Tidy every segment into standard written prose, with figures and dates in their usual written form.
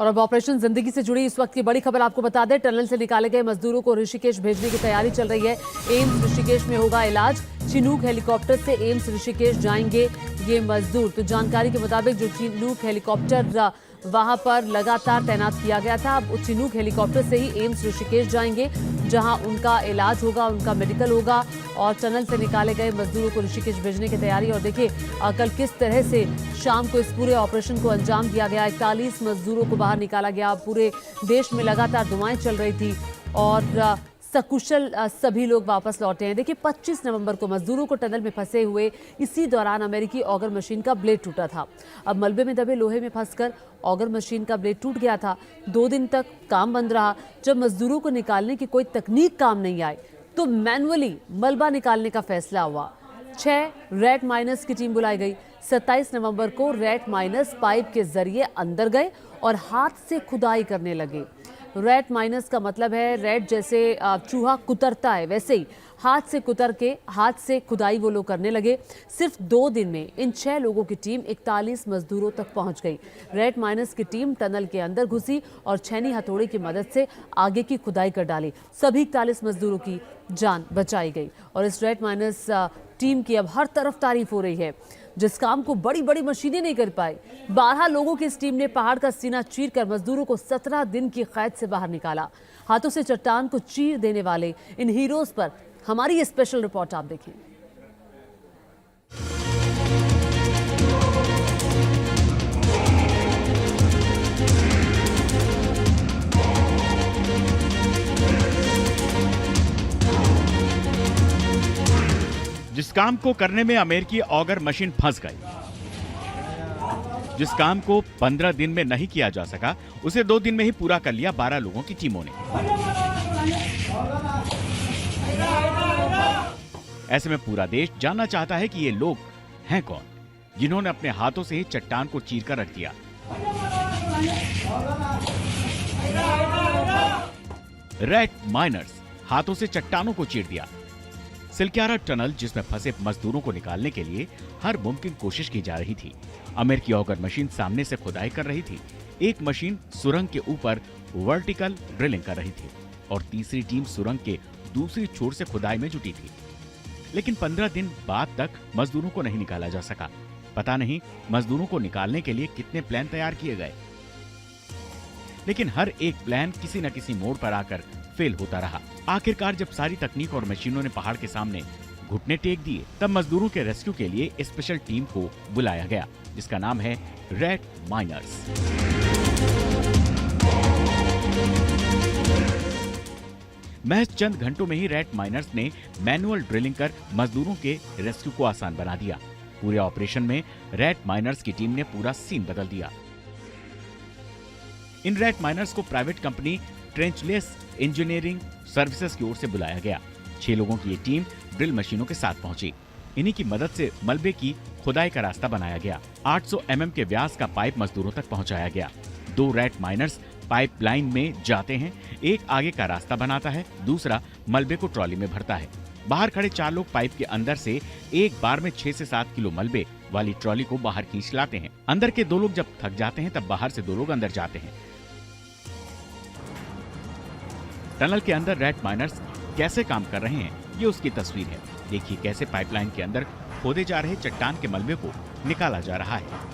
और अब ऑपरेशन जिंदगी से जुड़ी इस वक्त की बड़ी खबर आपको बता दें। टनल से निकाले गए मजदूरों को ऋषिकेश भेजने की तैयारी चल रही है। एम्स ऋषिकेश में होगा इलाज। चिनूक हेलीकॉप्टर से एम्स ऋषिकेश जाएंगे ये मजदूर। तो जानकारी के मुताबिक जो चिनूक हेलीकॉप्टर वहां पर लगातार तैनात किया गया था, अब चिनूक हेलीकॉप्टर से ही एम्स ऋषिकेश जाएंगे, जहां उनका इलाज होगा, उनका मेडिकल होगा। और टनल से निकाले गए मजदूरों को ऋषिकेश भेजने की तैयारी। और देखिए कल किस तरह से शाम को इस पूरे ऑपरेशन को अंजाम दिया गया। 41 मजदूरों को बाहर निकाला गया। पूरे देश में लगातार दुआएं चल रही थी और सकुशल सभी लोग वापस लौटे हैं। देखिए 25 नवंबर को मजदूरों को टनल में फंसे हुए इसी दौरान अमेरिकी ऑगर मशीन का ब्लेड टूटा था। अब मलबे में दबे लोहे में फंसकर ऑगर मशीन का ब्लेड टूट गया था। 2 दिन तक काम बंद रहा। जब मजदूरों को निकालने की कोई तकनीक काम नहीं आई तो मैनुअली मलबा निकालने का फैसला हुआ। 6 रैट माइनर्स की टीम बुलाई गई। 27 नवंबर को रैट माइनर्स पाइप के जरिए अंदर गए और हाथ से खुदाई करने लगे। रैट माइनर्स का मतलब है रैट जैसे चूहा कुतरता है, वैसे ही हाथ से कुतर के हाथ से खुदाई वो लोग करने लगे। सिर्फ 2 दिन में इन 6 लोगों की टीम 41 मजदूरों तक पहुंच गई। रैट माइनर्स की टीम टनल के अंदर घुसी और छेनी हथौड़े की मदद से आगे की खुदाई कर डाली। सभी 41 मजदूरों की जान बचाई गई। और इस रैट माइनर्स टीम की अब हर तरफ तारीफ हो रही है। जिस काम को बड़ी बड़ी मशीनें नहीं कर पाई, 12 लोगों की इस टीम ने पहाड़ का सीना चीरकर मजदूरों को 17 दिन की कैद से बाहर निकाला। हाथों से चट्टान को चीर देने वाले इन हीरोज पर हमारी ये स्पेशल रिपोर्ट आप देखिए। जिस काम को करने में अमेरिकी ऑगर मशीन फंस गई, जिस काम को 15 दिन में नहीं किया जा सका, उसे 2 दिन में ही पूरा कर लिया 12 लोगों की टीमों ने। ऐसे में पूरा देश जानना चाहता है कि ये लोग हैं कौन, जिन्होंने अपने हाथों से ही चट्टान को चीर कर रख दिया। रैट माइनर्स हाथों से चट्टानों को चीर दिया। सिलक्यारा टनल, जिसमें फंसे मजदूरों को निकालने के लिए हर मुमकिन कोशिश की जा रही थी। अमेरिकी ऑगर मशीन सामने से खुदाई कर रही थी। एक मशीन सुरंग के ऊपर वर्टिकल ड्रिलिंग कर रही थी और तीसरी टीम सुरंग के दूसरी छोर से खुदाई में जुटी थी। लेकिन 15 दिन बाद तक मजदूरों को नहीं निकाला जा सका। पता नहीं मजदूरों को निकालने के लिए कितने प्लान तैयार किए गए, लेकिन हर एक प्लान किसी न किसी मोड़ पर आकर फेल होता रहा। आखिरकार जब सारी तकनीक और मशीनों ने पहाड़ के सामने घुटने टेक दिए, तब मजदूरों के रेस्क्यू के लिए स्पेशल टीम को बुलाया गया, जिसका नाम है रैट माइनर्स। महज चंद घंटों में ही रैट माइनर्स ने मैनुअल ड्रिलिंग कर मजदूरों के रेस्क्यू को आसान बना दिया। पूरे ऑपरेशन में रैट माइनर्स की टीम ने पूरा सीन बदल दिया। इन रैट माइनर्स को प्राइवेट कंपनी ट्रेंचलेस इंजीनियरिंग सर्विसेज की ओर से बुलाया गया। 6 लोगों की ये टीम ड्रिल मशीनों के साथ पहुंची। इन्हीं की मदद से मलबे की खुदाई का रास्ता बनाया गया। 800 mm के व्यास का पाइप मजदूरों तक पहुंचाया गया। 2 रैट माइनर्स पाइपलाइन में जाते हैं। एक आगे का रास्ता बनाता है, दूसरा मलबे को ट्रॉली में भरता है। बाहर खड़े 4 लोग पाइप के अंदर से एक बार में 6 से 7 किलो मलबे वाली ट्रॉली को बाहर खींच लाते हैं। अंदर के 2 लोग जब थक जाते हैं, तब बाहर से 2 लोग अंदर जाते हैं। टनल के अंदर रैट माइनर्स कैसे काम कर रहे हैं, ये उसकी तस्वीर है। देखिए कैसे पाइपलाइन के अंदर खोदे जा रहे चट्टान के मलबे को निकाला जा रहा है।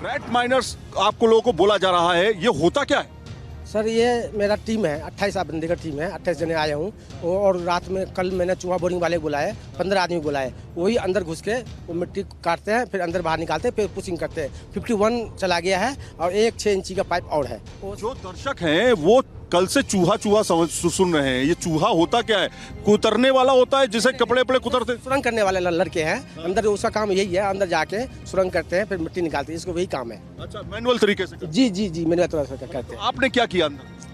रैट माइनर्स आपको लोगों को बोला जा रहा है, ये होता क्या है? सर ये मेरा टीम है, 28 बंदे का टीम है। 28 जने आए हूँ और रात में कल मैंने चूहा बोरिंग वाले बुलाए, 15 आदमी बुलाए। वही अंदर घुस के वो मिट्टी काटते हैं, फिर अंदर बाहर निकालते हैं, फिर पुशिंग करते हैं। 51 चला गया है और एक 6 इंची का पाइप और है। जो दर्शक हैं वो कल से चूहा सुन रहे हैं। ये चूहा होता क्या है? कुतरने वाला होता है, जिसे कपड़े पड़े कुतरते। सुरंग करने वाले लड़के हैं अंदर, उसका काम यही है। अंदर जाके सुरंग करते हैं, फिर मिट्टी निकालते हैं। इसको वही काम है। अच्छा, मैनुअल तरीके से? जी मैंने करते हैं। आपने क्या किया?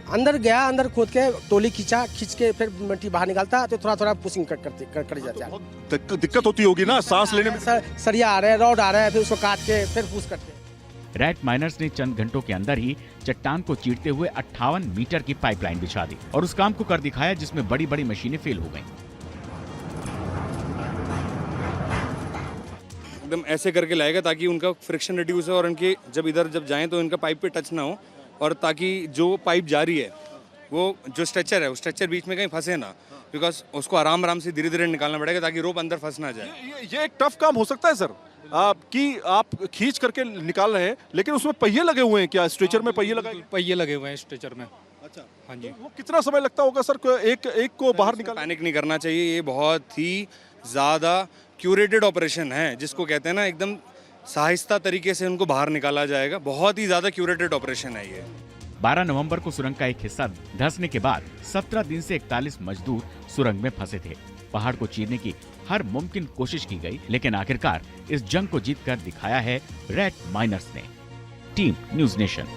अंदर गया, अंदर खोद के टोली खींच के फिर मिट्टी बाहर निकालता है, तो थोड़ा पुशिंग कर जाता है। दिक्कत होती होगी ना सांस लेने में? सरिया आ रहे हैं, रॉड आ रहा है, फिर उसको काट के फिर पुश करते हैं। रैट माइनर्स ने चंद घंटों के अंदर ही चट्टान को चीरते हुए 58 मीटर की पाइपलाइन बिछा दी और उस काम को कर दिखाया जिसमें बड़ी बड़ी मशीनें फेल हो गईं। एकदम ऐसे करके लाएगा ताकि उनका फ्रिक्शन रिड्यूस हो और उनके जब जाएं तो इनका पाइप पे टच ना हो, और ताकि जो पाइप जा रही है वो जो स्ट्रेचर है, वो स्ट्रेचर बीच में कहीं फंसे ना, बिकॉज उसको आराम आराम से धीरे धीरे निकालना पड़ेगा ताकि रोप अंदर फंस ना जाए। ये एक टफ काम हो सकता है सर, आप खींच करके निकाल रहे हैं, लेकिन उसमें पहिए लगे हुए हैं क्या? स्ट्रेचर में पहिए लगाए? पहिए लगे हुए हैं स्ट्रेचर में। अच्छा, हाँ जी। वो कितना समय लगता होगा सर एक को बाहर निकाल? पैनिक नहीं करना चाहिए, ये बहुत ही ज़्यादा क्यूरेटेड ऑपरेशन है, जिसको कहते हैं ना एकदम साहिस्ता तरीके से उनको बाहर निकाला जाएगा। बहुत ही ज़्यादा क्यूरेटेड ऑपरेशन है ये। 12 नवंबर को सुरंग का एक हिस्सा धंसने के बाद 17 दिन से 41 मजदूर सुरंग में फंसे थे। पहाड़ को चीरने की हर मुमकिन कोशिश की गई, लेकिन आखिरकार इस जंग को जीतकर दिखाया है रेड माइनर्स ने। Team news nation.